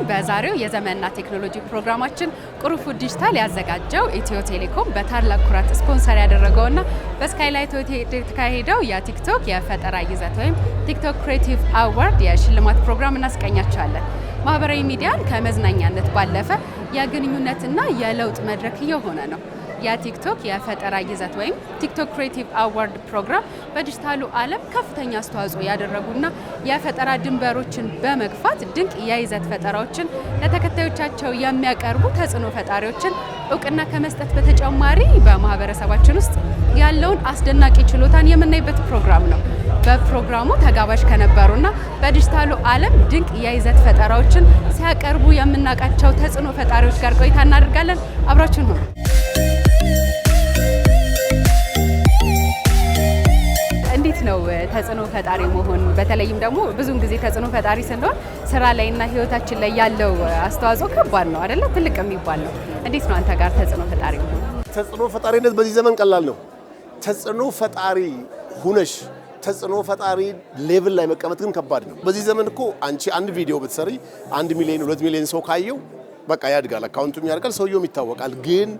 በዛሬው የዘመንና ቴክኖሎጂ ፕሮግራማችን ቁሩፉ ዲጂታል ያዘጋጀው ኢትዮ ቴሌኮም በታላቅ ኩራት ስፖንሰር ያደረገውና በስካይላይት ሆቴል የተካሄደው የቲክቶክ የፈጠራ ይዘት ወይም ቲክቶክ ክሬቲቭ አዋርድ የሽልማት ፕሮግራም እናስቀኛቸዋለን። ማህበራዊ ሚዲያን ከመዝናኛነት ባለፈ የግንኙነትና የለውጥ መድረክ እየሆነ ነው። የቲክቶክ የፈጠራ ይዘት ወይም ቲክቶክ ክሬቲቭ አዋርድ ፕሮግራም በዲጂታሉ ዓለም ከፍተኛ አስተዋጽኦ ያደረጉና የፈጠራ ድንበሮችን በመግፋት ድንቅ የይዘት ፈጠራዎችን ለተከታዮቻቸው የሚያቀርቡ ተጽዕኖ ፈጣሪዎችን እውቅና ከመስጠት በተጨማሪ በማህበረሰባችን ውስጥ ያለውን አስደናቂ ችሎታን የምናይበት ፕሮግራም ነው። በፕሮግራሙ ተጋባዥ ከነበሩና በዲጂታሉ ዓለም ድንቅ የይዘት ፈጠራዎችን ሲያቀርቡ የምናውቃቸው ተጽዕኖ ፈጣሪዎች ጋር ቆይታ እናደርጋለን። አብራችሁን ሁኑ። እንዴት ነው ተጽዕኖ ፈጣሪ መሆን? በተለይም ደግሞ ብዙውን ጊዜ ተጽዕኖ ፈጣሪ ስንሆን ስራ ላይና ህይወታችን ላይ ያለው አስተዋጽኦ ከባድ ነው አይደለ? ትልቅ የሚባል ነው። እንዴት ነው አንተ ጋር ተጽዕኖ ፈጣሪ መሆን? ተጽዕኖ ፈጣሪነት በዚህ ዘመን ቀላል ነው። ተጽዕኖ ፈጣሪ ሁነሽ ተጽዕኖ ፈጣሪ ሌቭል ላይ መቀመጥ ግን ከባድ ነው። በዚህ ዘመን እኮ አንቺ አንድ ቪዲዮ ብትሰሪ 1 ሚሊዮን 2 ሚሊዮን ሰው ካየው በቃ ያድጋል፣ አካውንቱም ያድጋል፣ ሰውየውም ይታወቃል። ግን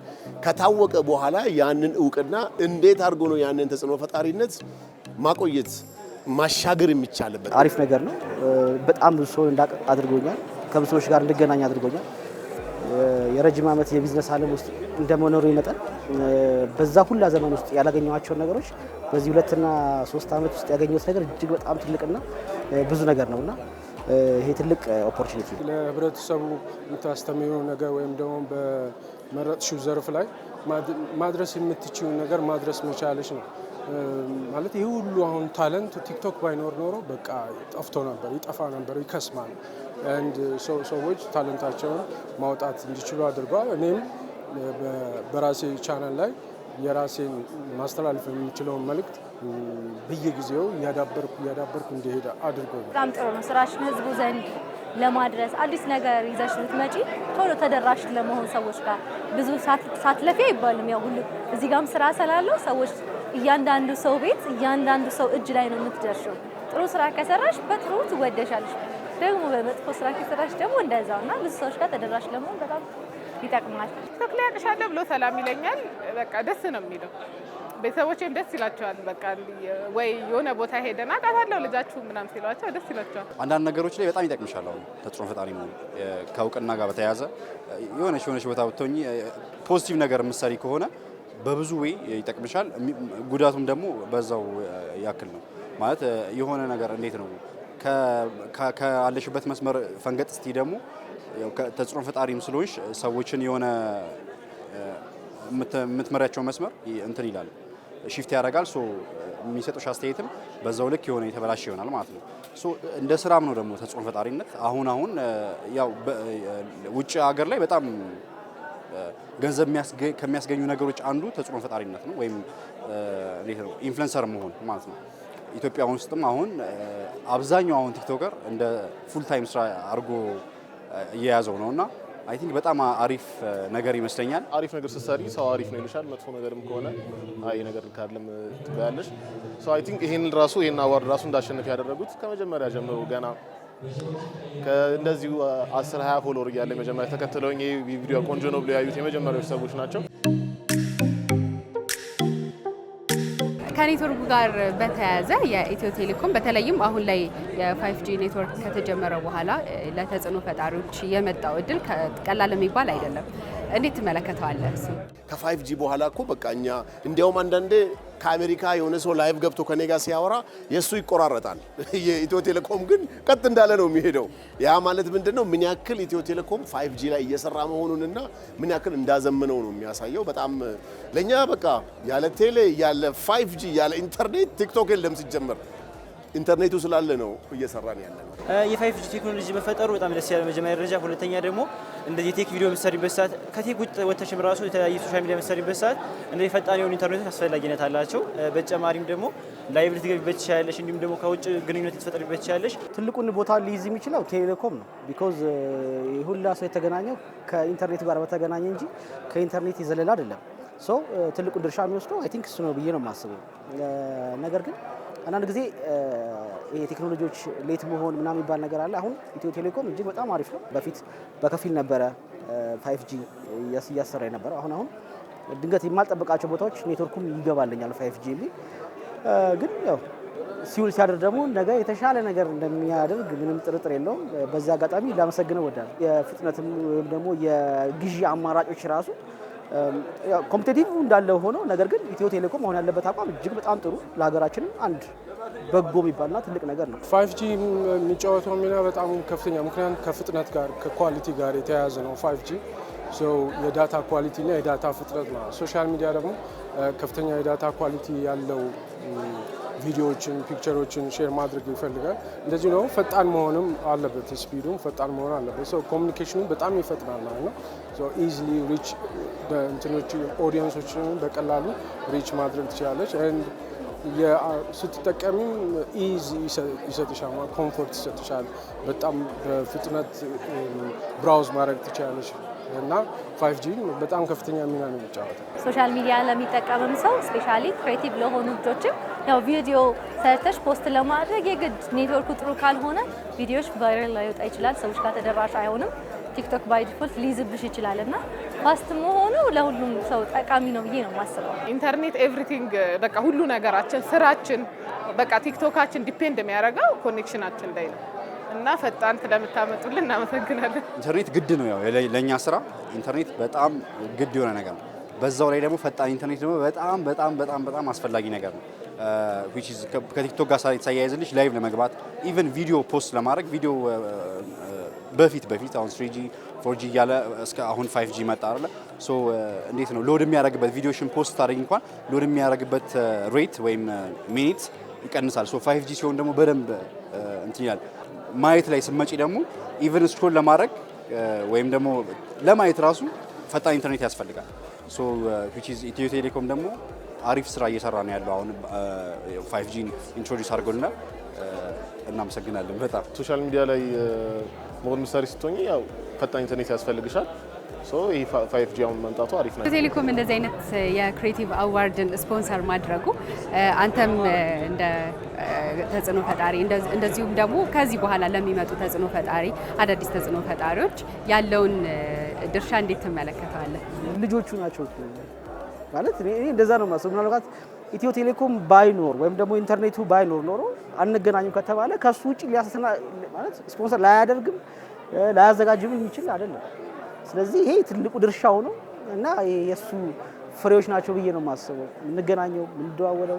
ከታወቀ በኋላ ያንን እውቅና እንዴት አድርጎ ነው ያንን ተጽዕኖ ፈጣሪነት ማቆየት ማሻገር የሚቻልበት? አሪፍ ነገር ነው። በጣም ብዙ ሰው እንዳቅ አድርጎኛል። ከብዙ ሰዎች ጋር እንድገናኝ አድርጎኛል። የረጅም ዓመት የቢዝነስ ዓለም ውስጥ እንደመኖሩ ይመጣል በዛ ሁላ ዘመን ውስጥ ያላገኘኋቸውን ነገሮች በዚህ 2 እና 3 ዓመት ውስጥ ያገኘሁት ነገር እጅግ በጣም ትልቅና ብዙ ነገር ነውና ይሄ ትልቅ ኦፖርቹኒቲ ለህብረተሰቡ የምታስተምረው ነገር ወይም ደግሞ በመረጥሽው ዘርፍ ላይ ማድረስ የምትችይው ነገር ማድረስ መቻለሽ ነው። ማለት ይሄ ሁሉ አሁን ታለንት ቲክቶክ ባይኖር ኖሮ በቃ ጠፍቶ ነበር፣ ይጠፋ ነበር፣ ይከስማል። አንድ ሰዎች ታለንታቸውን ማውጣት እንዲችሉ አድርጓል። እኔም በራሴ ቻናል ላይ የራሴን ማስተላለፍ የምችለውን መልእክት በየጊዜው ያዳበርኩ እንዲሄድ አድርጎኛል። በጣም ጥሩ ነው። ስራሽን ህዝቡ ዘንድ ለማድረስ አዲስ ነገር ይዘሽ ልትመጪ ቶሎ ተደራሽ ለመሆን ሰዎች ጋር ብዙ ሳትለፊ አይባልም። ያው ሁሉ እዚህ ጋርም ስራ ስላለው ሰዎች እያንዳንዱ ሰው ቤት እያንዳንዱ ሰው እጅ ላይ ነው የምትደርሺው። ጥሩ ስራ ከሰራሽ በጥሩ ትወደሻለሽ፣ ደግሞ በመጥፎ ስራ ከሰራሽ ደግሞ እንደዛውና ብዙ ሰዎች ጋር ተደራሽ ለመሆን በጣም ይጠቅማል። ቲክቶክ ላይ ያቅሻለሁ ብሎ ሰላም ይለኛል። በቃ ደስ ነው የሚለው። ቤተሰቦቼም ደስ ይላቸዋል። በቃ ወይ የሆነ ቦታ ሄደና አውቃታለሁ ልጃችሁ ምናምን ሲሏቸው ደስ ይላቸዋል። አንዳንድ ነገሮች ላይ በጣም ይጠቅምሻል። አሁን ተጽዕኖ ፈጣሪ መሆን ከእውቅና ጋር በተያያዘ የሆነች ቦታ ብትሆኚ ፖዚቲቭ ነገር ምሳሌ ከሆነ በብዙ ወይ ይጠቅምሻል። ጉዳቱም ደግሞ በዛው ያክል ነው። ማለት የሆነ ነገር እንዴት ነው ካለሽበት መስመር ፈንገጥ እስቲ ደግሞ ተጽዕኖ ፈጣሪም ስለሆንሽ ሰዎችን የሆነ የምትመሪያቸው መስመር እንትን ይላል፣ ሺፍት ያደርጋል። ሶ የሚሰጡሽ አስተያየትም በዛው ልክ የሆነ የተበላሸ ይሆናል ማለት ነው። ሶ እንደ ስራም ነው ደግሞ ተጽዕኖ ፈጣሪነት። አሁን ያው ውጭ ሀገር ላይ በጣም ገንዘብ ከሚያስገኙ ነገሮች አንዱ ተጽዕኖ ፈጣሪነት ነው፣ ወይም እንዴት ነው ኢንፍሉዌንሰር መሆን ማለት ነው። ኢትዮጵያ ውስጥም አሁን አብዛኛው አሁን ቲክቶከር እንደ ፉል ታይም ስራ አድርጎ እየያዘው ነውና አይ ቲንክ በጣም አሪፍ ነገር ይመስለኛል። አሪፍ ነገር ስትሰሪ ሰው አሪፍ ነው ይልሻል። መጥፎ ነገርም ከሆነ አይ ነገር ካለም ትባያለሽ። ሶ አይ ቲንክ ይሄን አዋርድ ራሱ እንዳሸነፍ ያደረጉት ከመጀመሪያ ጀምሮ ገና ከእንደዚሁ 10-20 ፎሎወር እያለ መጀመሪያ ተከትለውኝ ይሄ ቪዲዮ ቆንጆ ነው ብለው ያዩት የመጀመሪያዎቹ ሰዎች ናቸው። ከኔትወርክ ጋር በተያያዘ የኢትዮ ቴሌኮም በተለይም አሁን ላይ የ5G ኔትወርክ ከተጀመረ በኋላ ለተጽዕኖ ፈጣሪዎች የመጣው እድል ቀላል የሚባል አይደለም። እንዴት ትመለከተዋለህ? እሱ ከ5G በኋላ እኮ በቃ እኛ እንዲያውም አንዳንዴ ከአሜሪካ የሆነ ሰው ላይቭ ገብቶ ከኔ ጋር ሲያወራ የሱ ይቆራረጣል። የኢትዮ ቴሌኮም ግን ቀጥ እንዳለ ነው የሚሄደው። ያ ማለት ምንድነው? ምን ያክል ኢትዮ ቴሌኮም 5G ላይ እየሰራ መሆኑንና ምን ያክል እንዳዘመነው ነው የሚያሳየው። በጣም ለኛ በቃ ያለ ቴሌ ያለ 5G ያለ ኢንተርኔት ቲክቶክ የለም ሲጀመር። ኢንተርኔቱ ስላለ ነው እየሰራን ያለ ነው። የ5G ቴክኖሎጂ መፈጠሩ በጣም ደስ ያለ መጀመሪያ ደረጃ። ሁለተኛ ደግሞ እንደዚህ ቴክ ቪዲዮ መስሪበት ሰዓት ከቴክ ውጭ ወተሽም ራሱ የተለያዩ ሶሻል ሚዲያ መስሪበት ሰዓት እንደዚህ ፈጣን የሆኑ ኢንተርኔቶች አስፈላጊነት አላቸው። በተጨማሪም ደግሞ ላይቭ ልትገቢበት ትችላለሽ፣ እንዲሁም ደግሞ ከውጭ ግንኙነት ልትፈጥሪበት ትችላለሽ። ትልቁን ቦታ ሊይዝ የሚችለው ቴሌኮም ነው። ቢኮዝ ሁላ ሰው የተገናኘው ከኢንተርኔት ጋር በተገናኘ እንጂ ከኢንተርኔት የዘለለ አይደለም። ሶ ትልቁን ድርሻ የሚወስደው አይ ቲንክ እሱ ነው ብዬ ነው የማስበው። ነገር ግን አንዳንድ ጊዜ ይሄ ቴክኖሎጂዎች ሌት መሆን ምናምን የሚባል ነገር አለ። አሁን ኢትዮ ቴሌኮም እጅግ በጣም አሪፍ ነው። በፊት በከፊል ነበረ 5G እያሰራ የነበረው። አሁን ድንገት የማልጠብቃቸው ቦታዎች ኔትወርኩም ይገባልኛል 5G የሚል ግን ያው ሲውል ሲያደር ደግሞ ነገ የተሻለ ነገር እንደሚያደርግ ምንም ጥርጥር የለውም። በዛ አጋጣሚ ላመሰግነው ወዳለሁ። የፍጥነትም ወይም ደግሞ የግዢ አማራጮች ራሱ ኮምፒቲቲቭ እንዳለ ሆኖ ነገር ግን ኢትዮ ቴሌኮም አሁን ያለበት አቋም እጅግ በጣም ጥሩ ለሀገራችንም አንድ በጎ የሚባልና ትልቅ ነገር ነው። 5G የሚጫወተው ሚና በጣም ከፍተኛ ምክንያቱም ከፍጥነት ጋር ከኳሊቲ ጋር የተያያዘ ነው 5G የዳታ ኳሊቲ እና የዳታ ፍጥነት ነው። ሶሻል ሚዲያ ደግሞ ከፍተኛ የዳታ ኳሊቲ ያለው ቪዲዮዎችን ፒክቸሮችን ሼር ማድረግ ይፈልጋል። እንደዚህ ነው ፈጣን መሆንም አለበት፣ ስፒዱም ፈጣን መሆን አለበት። ኮሚኒኬሽኑ በጣም ይፈጥናል ማለት ነው። ኢዚሊ ሪች እንትኖች ኦዲየንሶችን በቀላሉ ሪች ማድረግ ትችላለች። ስትጠቀሚም ኢዚ ይሰጥሻል፣ ኮምፎርት ይሰጥሻል። በጣም በፍጥነት ብራውዝ ማድረግ ትችላለች እና 5G በጣም ከፍተኛ ሚና ነው የሚጫወተው። ሶሻል ሚዲያ ለሚጠቀምም ሰው ስፔሻሊ ክሬቲቭ ለሆኑ ልጆችም ያው ቪዲዮ ሰርተሽ ፖስት ለማድረግ የግድ ኔትወርኩ ጥሩ ካልሆነ ቪዲዮዎች ቫይራል ላይወጣ ይችላል፣ ሰዎች ጋር ተደራሽ አይሆንም። ቲክቶክ ባይ ዲፎልት ሊይዝብሽ ይችላል እና ፋስት መሆኑ ለሁሉም ሰው ጠቃሚ ነው ብዬ ነው የማስበው። ኢንተርኔት ኤቭሪቲንግ በቃ ሁሉ ነገራችን፣ ስራችን በቃ ቲክቶካችን ዲፔንድ የሚያደርገው ኮኔክሽናችን ላይ ነው እና ፈጣን ስለምታመጡልን እናመሰግናለን። ኢንተርኔት ግድ ነው። ያው ለኛ ስራ ኢንተርኔት በጣም ግድ የሆነ ነገር ነው። በዛው ላይ ደግሞ ፈጣን ኢንተርኔት ደግሞ በጣም በጣም በጣም በጣም አስፈላጊ ነገር ነው። which is ከቲክቶክ ጋር ሳይያይዝልሽ ላይቭ ለመግባት ኢቭን ቪዲዮ ፖስት ለማድረግ ቪዲዮ በፊት አሁን 3G 4G እያለ እስከ አሁን 5G መጣ አይደለ? ሶ እንዴት ነው ሎድ የሚያደርግበት ቪዲዮሽን ፖስት ታደርጊ እንኳን ሎድ የሚያደርግበት ሬት ወይም ሚኒት ይቀንሳል። ሶ 5G ሲሆን ደግሞ በደንብ እንትን ይላል። ማየት ላይ ስመጪ ደግሞ ኢቭን ስክሮል ለማድረግ ወይም ደግሞ ለማየት ራሱ ፈጣን ኢንተርኔት ያስፈልጋል። ሶ which is ኢትዮ ቴሌኮም ደግሞ አሪፍ ስራ እየሰራ ነው ያለው። አሁን 5G ኢንትሮዲዩስ አድርጎልናል። እናመሰግናለን በጣም። ሶሻል ሚዲያ ላይ ሞር ምሳሌ ስትሆኚ ያው ፈጣን ኢንተርኔት ያስፈልግሻል። ይህ 5G አሁን መምጣቱ አሪፍ ነው። ቴሌኮም እንደዚህ አይነት የክሬቲቭ አዋርድን ስፖንሰር ማድረጉ አንተም እንደ ተጽዕኖ ፈጣሪ እንደዚሁም ደግሞ ከዚህ በኋላ ለሚመጡ ተጽዕኖ ፈጣሪ አዳዲስ ተጽዕኖ ፈጣሪዎች ያለውን ድርሻ እንዴት ትመለከታለህ? ልጆቹ ናቸው ማለት እኔ እንደዛ ነው የማስበው። ምናልባት ኢትዮ ቴሌኮም ባይኖር ወይም ደግሞ ኢንተርኔቱ ባይኖር ኖሮ አንገናኝም ከተባለ ከሱ ውጪ ማለት ስፖንሰር ላያደርግም ላያዘጋጅም የሚችል አይደለም። ስለዚህ ይሄ ትልቁ ድርሻው ነው እና የሱ ፍሬዎች ናቸው ብዬ ነው የማስበው። የምንገናኘው የምንደዋወለው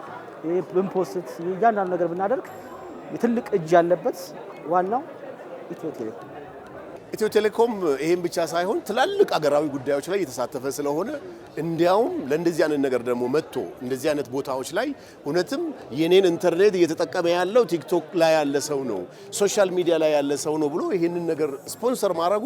ብንፖስት እያንዳንዱ ነገር ብናደርግ ትልቅ እጅ ያለበት ዋናው ኢትዮ ቴሌኮም። ኢትዮ ቴሌኮም ይሄን ብቻ ሳይሆን ትላልቅ አገራዊ ጉዳዮች ላይ የተሳተፈ ስለሆነ እንዲያውም ለእንደዚህ አይነት ነገር ደግሞ መጥቶ እንደዚህ አይነት ቦታዎች ላይ እውነትም የኔን ኢንተርኔት እየተጠቀመ ያለው ቲክቶክ ላይ ያለ ሰው ነው፣ ሶሻል ሚዲያ ላይ ያለ ሰው ነው ብሎ ይህንን ነገር ስፖንሰር ማድረጉ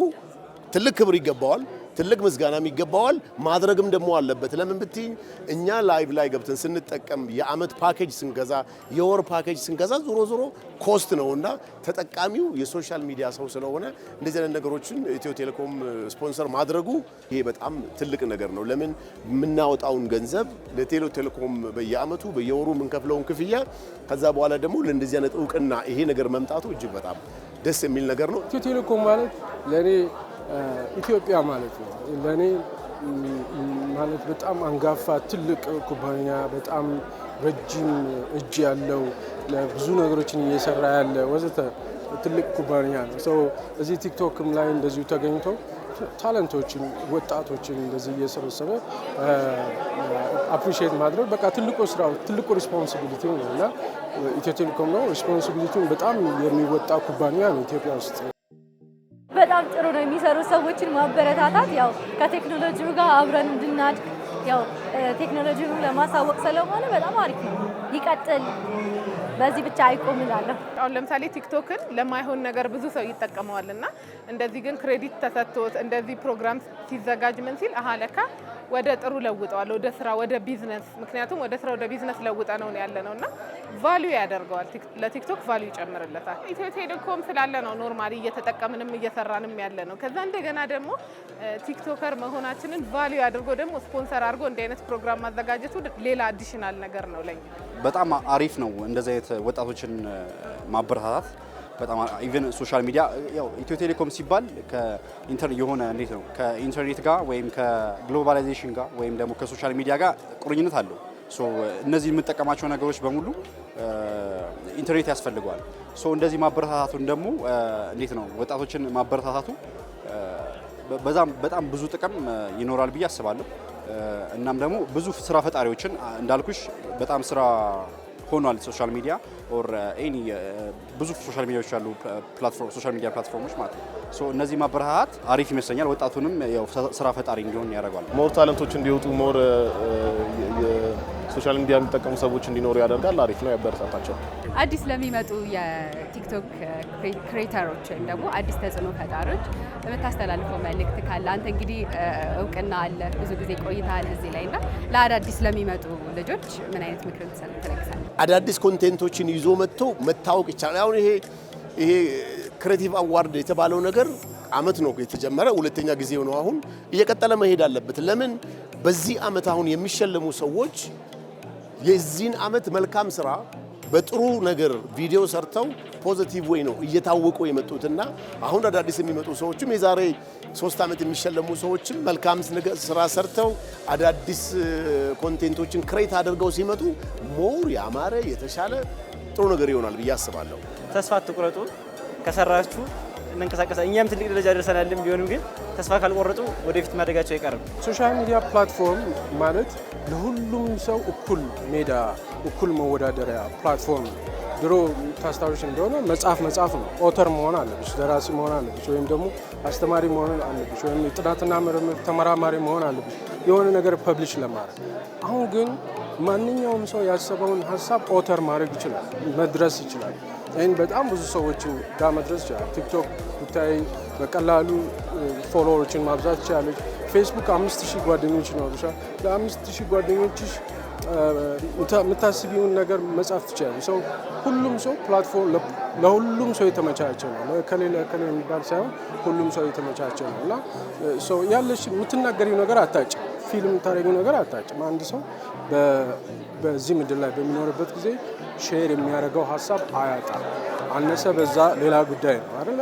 ትልቅ ክብር ይገባዋል፣ ትልቅ ምስጋናም ይገባዋል። ማድረግም ደግሞ አለበት። ለምን ብትይ እኛ ላይቭ ላይ ገብተን ስንጠቀም የአመት ፓኬጅ ስንገዛ የወር ፓኬጅ ስንገዛ ዞሮ ኮስት ነውና ተጠቃሚው የሶሻል ሚዲያ ሰው ስለሆነ እንደዚህ አይነት ነገሮችን ኢትዮ ቴሌኮም ስፖንሰር ማድረጉ ይሄ በጣም ትልቅ ነገር ነው። ለምን የምናወጣውን ገንዘብ ለኢትዮ ቴሌኮም በየአመቱ በየወሩ የምንከፍለውን ክፍያ ከዛ በኋላ ደግሞ ለእንደዚህ አይነት እውቅና ይሄ ነገር መምጣቱ እጅግ በጣም ደስ የሚል ነገር ነው። ኢትዮ ቴሌኮም ማለት ለኔ ኢትዮጵያ ማለት ነው። ለኔ ማለት በጣም አንጋፋ ትልቅ ኩባንያ፣ በጣም ረጅም እጅ ያለው ለብዙ ነገሮችን እየሰራ ያለ ወዘተ ትልቅ ኩባንያ ነው። እዚህ ቲክቶክም ላይ እንደዚሁ ተገኝቶ ታለንቶችን ወጣቶችን እንደዚህ እየሰበሰበ አፕሪሺየት ማድረግ በቃ ትልቁ ስራው ትልቁ ሪስፖንሲቢሊቲ ነው እና ኢትዮ ቴሌኮም ነው ሪስፖንሲቢሊቲውን በጣም የሚወጣ ኩባንያ ነው ኢትዮጵያ ውስጥ። በጣም ጥሩ ነው የሚሰሩ ሰዎችን ማበረታታት፣ ያው ከቴክኖሎጂው ጋር አብረን እንድናድግ ያው ቴክኖሎጂውን ለማሳወቅ ስለሆነ በጣም አሪፍ ነው። ይቀጥል፣ በዚህ ብቻ አይቆም እላለሁ። አሁን ለምሳሌ ቲክቶክን ለማይሆን ነገር ብዙ ሰው ይጠቀመዋልና እንደዚህ ግን ክሬዲት ተሰጥቶት እንደዚህ ፕሮግራም ሲዘጋጅ ምን ሲል ለካ ወደ ጥሩ ለውጠዋል፣ ወደ ስራ ወደ ቢዝነስ። ምክንያቱም ወደ ስራ ወደ ቢዝነስ ለውጠ ነው ያለነውና ቫልዩ ያደርገዋል፣ ለቲክቶክ ቫልዩ ይጨምርለታል። ኢትዮ ቴሌኮም ስላለ ነው ኖርማሊ እየተጠቀምንም እየሰራንም ያለ ነው። ከዛ እንደገና ደግሞ ቲክቶከር መሆናችንን ቫልዩ አድርጎ ደግሞ ስፖንሰር አድርጎ እንዲህ አይነት ፕሮግራም ማዘጋጀቱ ሌላ አዲሽናል ነገር ነው ለኛ። በጣም አሪፍ ነው እንደዚህ አይነት ወጣቶችን ማበረታታት። በጣም ኢቨን ሶሻል ሚዲያ ያው ኢትዮ ቴሌኮም ሲባል ከኢንተርኔት ጋር ወይም ከግሎባላይዜሽን ጋር ወይም ደግሞ ከሶሻል ሚዲያ ጋር ቁርኝነት አለው። እነዚህ የምንጠቀማቸው ነገሮች በሙሉ ኢንተርኔት ያስፈልገዋል። እንደዚህ ማበረታታቱን ደግሞ ወጣቶችን ማበረታታቱ በጣም ብዙ ጥቅም ይኖራል ብዬ አስባለሁ። እናም ደግሞ ብዙ ስራ ፈጣሪዎችን እንዳልኩሽ በጣም ስራ ሆኗል ሶሻል ሚዲያ ኦር ኤኒ ብዙ ሶሻል ሚዲያዎች ያሉ ሶሻል ሚዲያ ፕላትፎርሞች ማለት ነው። እነዚህ ማበረታታት አሪፍ ይመስለኛል። ወጣቱንም ያው ስራ ፈጣሪ እንዲሆን ያደርጋል። ሞር ታለንቶች እንዲወጡ ሞር ሶሻል ሚዲያ የሚጠቀሙ ሰዎች እንዲኖሩ ያደርጋል። አሪፍ ነው፣ ያበረታታቸው። አዲስ ለሚመጡ የቲክቶክ ክሬተሮች ወይም ደግሞ አዲስ ተጽዕኖ ፈጣሪዎች የምታስተላልፈው መልእክት ካለ? አንተ እንግዲህ እውቅና አለ፣ ብዙ ጊዜ ቆይተሃል እዚህ ላይ እና ለአዳዲስ ለሚመጡ ልጆች ምን አይነት ምክር ትለግሳለህ? አዳዲስ ኮንቴንቶችን ይዞ መጥቶ መታወቅ ይቻላል። አሁን ይሄ ክሬቲቭ አዋርድ የተባለው ነገር አመት ነው የተጀመረ፣ ሁለተኛ ጊዜው ነው። አሁን እየቀጠለ መሄድ አለበት። ለምን በዚህ አመት አሁን የሚሸለሙ ሰዎች የዚህን አመት መልካም ስራ በጥሩ ነገር ቪዲዮ ሰርተው ፖዚቲቭ ወይ ነው እየታወቁ የመጡትና አሁን አዳዲስ የሚመጡ ሰዎችም የዛሬ 3 አመት የሚሸለሙ ሰዎችም መልካም ስራ ሰርተው አዳዲስ ኮንቴንቶችን ክሬት አድርገው ሲመጡ ሞር ያማረ የተሻለ ጥሩ ነገር ይሆናል ብዬ አስባለሁ። ተስፋ አትቁረጡ፣ ከሰራችሁ እንንቀሳቀሳለን። እኛም ትልቅ ደረጃ ደርሰናልም፣ ቢሆንም ግን ተስፋ ካልቆረጡ ወደፊት ማደጋቸው አይቀርም። ሶሻል ሚዲያ ፕላትፎርም ማለት ለሁሉም ሰው እኩል ሜዳ፣ እኩል መወዳደሪያ ፕላትፎርም። ድሮ ታስታውሽ እንደሆነ መጽሐፍ ነው። ኦተር መሆን አለብሽ፣ ደራሲ መሆን አለብሽ፣ ወይም ደግሞ አስተማሪ መሆን አለብሽ፣ ወይም የጥናትና ምርምር ተመራማሪ መሆን አለብሽ የሆነ ነገር ፐብሊሽ ለማድረግ። አሁን ግን ማንኛውም ሰው ያሰበውን ሀሳብ ኦተር ማድረግ ይችላል፣ መድረስ ይችላል። ይህን በጣም ብዙ ሰዎችን ጋር መድረስ ይችላል። ቲክቶክ ብታይ በቀላሉ ፎሎወሮችን ማብዛት ይችላለች። ፌስቡክ 5000 ጓደኞች ይኖሩሻል። ለ5000 ጓደኞችሽ የምታስቢውን ነገር መጻፍ ትችላለች። ሁሉም ሰው ፕላትፎርም ለሁሉም ሰው የተመቻቸ ነው። ለከሌለ የሚባል ሳይሆን ሁሉም ሰው የተመቻቸ ነው እና ያለሽ የምትናገሪው ነገር አታጭም፣ ፊልም የምታደርጊው ነገር አታጭም። አንድ ሰው በዚህ ምድር ላይ በሚኖርበት ጊዜ ሼር የሚያደርገው ሀሳብ አያጣም። አነሰ በዛ ሌላ ጉዳይ ነው አይደለ?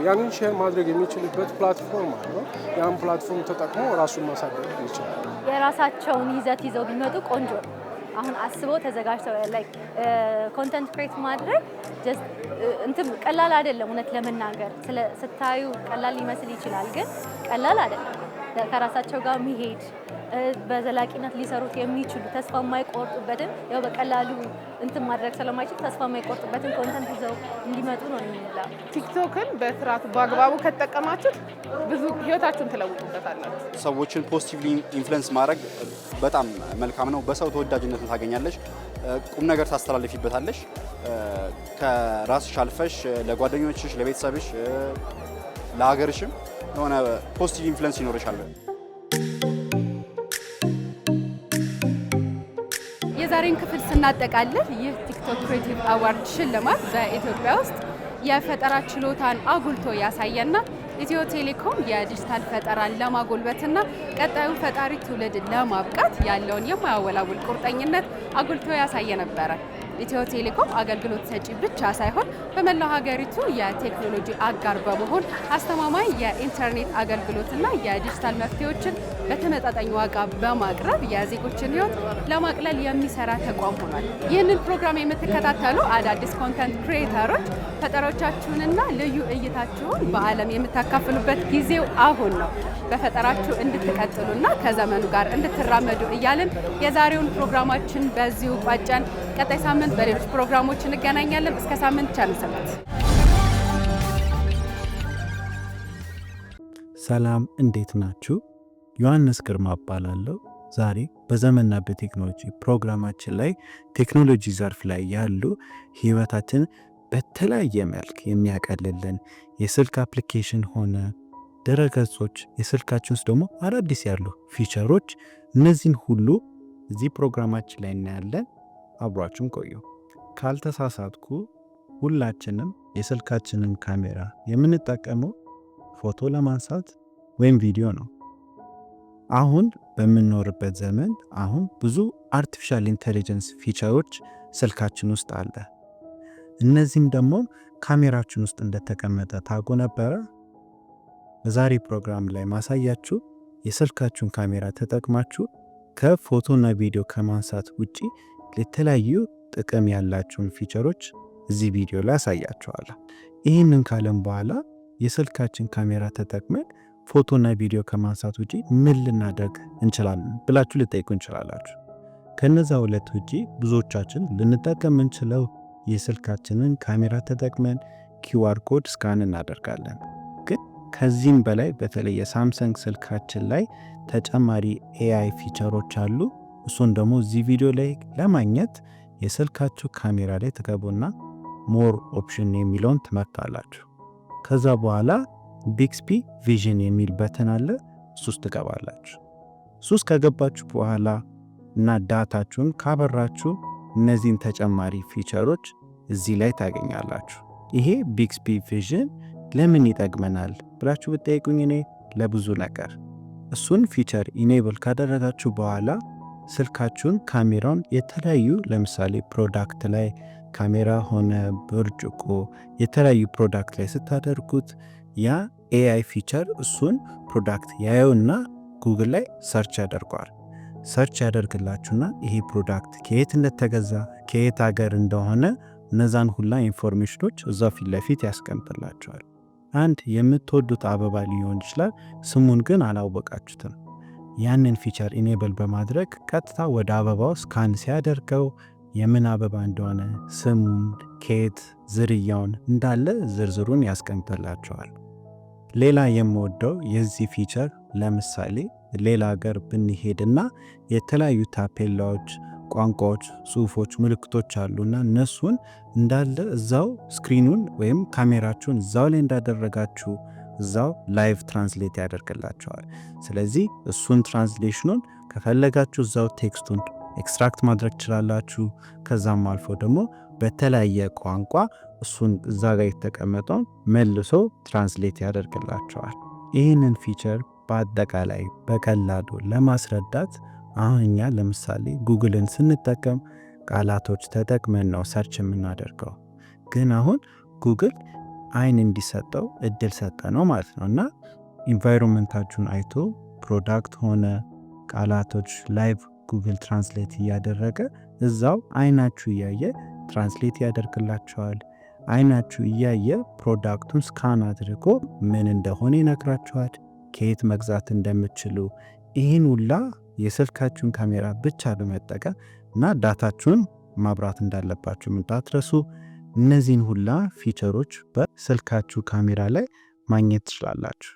ያንን ሼር ማድረግ የሚችልበት ፕላትፎርም አለው። ያን ፕላትፎርም ተጠቅሞ ራሱን ማሳደግ ይችላል። የራሳቸውን ይዘት ይዘው ቢመጡ ቆንጆ ነው። አሁን አስበው ተዘጋጅተው ኮንተንት ክሬት ማድረግ ቀላል አይደለም። እውነት ለመናገር ስታዩ ቀላል ሊመስል ይችላል፣ ግን ቀላል አይደለም። ከራሳቸው ጋር የሚሄድ በዘላቂነት ሊሰሩት የሚችሉ ተስፋ የማይቆርጡበትን ያው በቀላሉ ማድረግ ስለማይችል ተስፋ የማይቆርጡበትን ኮንተንት ይዘው እንዲመጡ ነው የምንለው። ቲክቶክን በስርዓቱ በአግባቡ ከተጠቀማችሁት ብዙ ህይወታችሁን ትለውጡበታላችሁ። ሰዎችን ፖዚቲቭሊ ኢንፍሉዌንስ ማድረግ በጣም መልካም ነው። በሰው ተወዳጅነትን ታገኛለሽ፣ ቁም ነገር ታስተላልፊበታለሽ። ከራስሽ አልፈሽ ለጓደኞችሽ፣ ለቤተሰብሽ፣ ለሀገርሽም የሆነ ፖዚቲቭ ኢንፍሉዌንስ ይኖርሻል። የዛሬን ክፍል ስናጠቃልል ይህ ቲክቶክ ክሬቲቭ አዋርድ ሽልማት በኢትዮጵያ ውስጥ የፈጠራ ችሎታን አጉልቶ ያሳየና ኢትዮ ቴሌኮም የዲጂታል ፈጠራን ለማጎልበትና ቀጣዩን ፈጣሪ ትውልድ ለማብቃት ያለውን የማያወላውል ቁርጠኝነት አጉልቶ ያሳየ ነበረ። ኢትዮ ቴሌኮም አገልግሎት ሰጪ ብቻ ሳይሆን በመላው ሀገሪቱ የቴክኖሎጂ አጋር በመሆን አስተማማኝ የኢንተርኔት አገልግሎትና የዲጂታል መፍትሄዎችን በተመጣጣኝ ዋጋ በማቅረብ የዜጎችን ሕይወት ለማቅለል የሚሰራ ተቋም ሆኗል። ይህንን ፕሮግራም የምትከታተሉ አዳዲስ ኮንተንት ክሬተሮች ፈጠራዎቻችሁንና ልዩ እይታችሁን በዓለም የምታካፍሉበት ጊዜው አሁን ነው። በፈጠራችሁ እንድትቀጥሉና ከዘመኑ ጋር እንድትራመዱ እያልን የዛሬውን ፕሮግራማችን በዚሁ ቋጨን። ቀጣይ ሳምንት በሌሎች ፕሮግራሞች እንገናኛለን። እስከ ሳምንት ቻው ሰንብቱ። ሰላም፣ እንዴት ናችሁ? ዮሐንስ ግርማ እባላለሁ። ዛሬ በዘመንና በቴክኖሎጂ ፕሮግራማችን ላይ ቴክኖሎጂ ዘርፍ ላይ ያሉ ህይወታችን በተለያየ መልክ የሚያቀልልን የስልክ አፕሊኬሽን ሆነ ድረገጾች፣ የስልካችን ውስጥ ደግሞ አዳዲስ ያሉ ፊቸሮች፣ እነዚህን ሁሉ እዚህ ፕሮግራማችን ላይ እናያለን። አብሯችሁን ቆዩ። ካልተሳሳትኩ ሁላችንም የስልካችንን ካሜራ የምንጠቀመው ፎቶ ለማንሳት ወይም ቪዲዮ ነው። አሁን በምንኖርበት ዘመን አሁን ብዙ አርቲፊሻል ኢንተለጀንስ ፊቸሮች ስልካችን ውስጥ አለ። እነዚህም ደግሞ ካሜራችን ውስጥ እንደተቀመጠ ታውቁ ነበረ? በዛሬ ፕሮግራም ላይ ማሳያችሁ የስልካችሁን ካሜራ ተጠቅማችሁ ከፎቶና ቪዲዮ ከማንሳት ውጪ የተለያዩ ጥቅም ያላቸውን ፊቸሮች እዚህ ቪዲዮ ላይ አሳያችኋለሁ። ይህንን ካለም በኋላ የስልካችን ካሜራ ተጠቅመን ፎቶና ቪዲዮ ከማንሳት ውጪ ምን ልናደርግ እንችላለን ብላችሁ ልጠይቁ እንችላላችሁ። ከነዛ ሁለት ውጪ ብዙዎቻችን ልንጠቀም እንችለው የስልካችንን ካሜራ ተጠቅመን ኪውአር ኮድ ስካን እናደርጋለን። ግን ከዚህም በላይ በተለይ የሳምሰንግ ስልካችን ላይ ተጨማሪ ኤአይ ፊቸሮች አሉ። እሱን ደግሞ እዚህ ቪዲዮ ላይ ለማግኘት የስልካችሁ ካሜራ ላይ ትገቡና ሞር ኦፕሽን የሚለውን ትመርጣላችሁ። ከዛ በኋላ ቢክስቢ ቪዥን የሚል በተን አለ። እሱ ውስጥ ትገባላችሁ። እሱ ውስጥ ከገባችሁ በኋላ እና ዳታችሁን ካበራችሁ እነዚህን ተጨማሪ ፊቸሮች እዚህ ላይ ታገኛላችሁ። ይሄ ቢክስቢ ቪዥን ለምን ይጠቅመናል ብላችሁ ብትጠይቁኝ እኔ ለብዙ ነገር። እሱን ፊቸር ኢኔብል ካደረጋችሁ በኋላ ስልካችሁን ካሜራውን የተለያዩ ለምሳሌ ፕሮዳክት ላይ ካሜራ ሆነ ብርጭቆ የተለያዩ ፕሮዳክት ላይ ስታደርጉት ያ ኤአይ ፊቸር እሱን ፕሮዳክት ያየውና ጉግል ላይ ሰርች ያደርገዋል። ሰርች ያደርግላችሁና ይሄ ፕሮዳክት ከየት እንደተገዛ ከየት ሀገር እንደሆነ እነዛን ሁላ ኢንፎርሜሽኖች እዛው ፊት ለፊት ያስቀምጥላችኋል። አንድ የምትወዱት አበባ ሊሆን ይችላል፣ ስሙን ግን አላወቃችሁትም። ያንን ፊቸር ኢኔብል በማድረግ ቀጥታ ወደ አበባው ስካን ሲያደርገው የምን አበባ እንደሆነ ስሙን፣ ከየት፣ ዝርያውን እንዳለ ዝርዝሩን ያስቀምጥላችኋል። ሌላ የምወደው የዚህ ፊቸር ለምሳሌ ሌላ ሀገር ብንሄድና የተለያዩ ታፔላዎች፣ ቋንቋዎች፣ ጽሁፎች፣ ምልክቶች አሉና እነሱን እንዳለ እዛው ስክሪኑን ወይም ካሜራችሁን እዛው ላይ እንዳደረጋችሁ እዛው ላይቭ ትራንስሌት ያደርግላቸዋል። ስለዚህ እሱን ትራንስሌሽኑን ከፈለጋችሁ እዛው ቴክስቱን ኤክስትራክት ማድረግ ትችላላችሁ። ከዛም አልፎ ደግሞ በተለያየ ቋንቋ እሱን እዛ ጋር የተቀመጠውን መልሶ ትራንስሌት ያደርግላቸዋል። ይህንን ፊቸር በአጠቃላይ በቀላሉ ለማስረዳት አሁን እኛ ለምሳሌ ጉግልን ስንጠቀም ቃላቶች ተጠቅመን ነው ሰርች የምናደርገው። ግን አሁን ጉግል አይን እንዲሰጠው እድል ሰጠ ነው ማለት ነው። እና ኢንቫይሮንመንታችሁን አይቶ ፕሮዳክት ሆነ ቃላቶች ላይቭ ጉግል ትራንስሌት እያደረገ እዛው አይናችሁ እያየ ትራንስሌት ያደርግላቸዋል። አይናችሁ እያየ ፕሮዳክቱን ስካን አድርጎ ምን እንደሆነ ይነግራችኋል፣ ከየት መግዛት እንደምትችሉ። ይህን ሁላ የስልካችሁን ካሜራ ብቻ በመጠቀም እና ዳታችሁን ማብራት እንዳለባችሁ እንዳትረሱ። እነዚህን ሁላ ፊቸሮች በስልካችሁ ካሜራ ላይ ማግኘት ትችላላችሁ።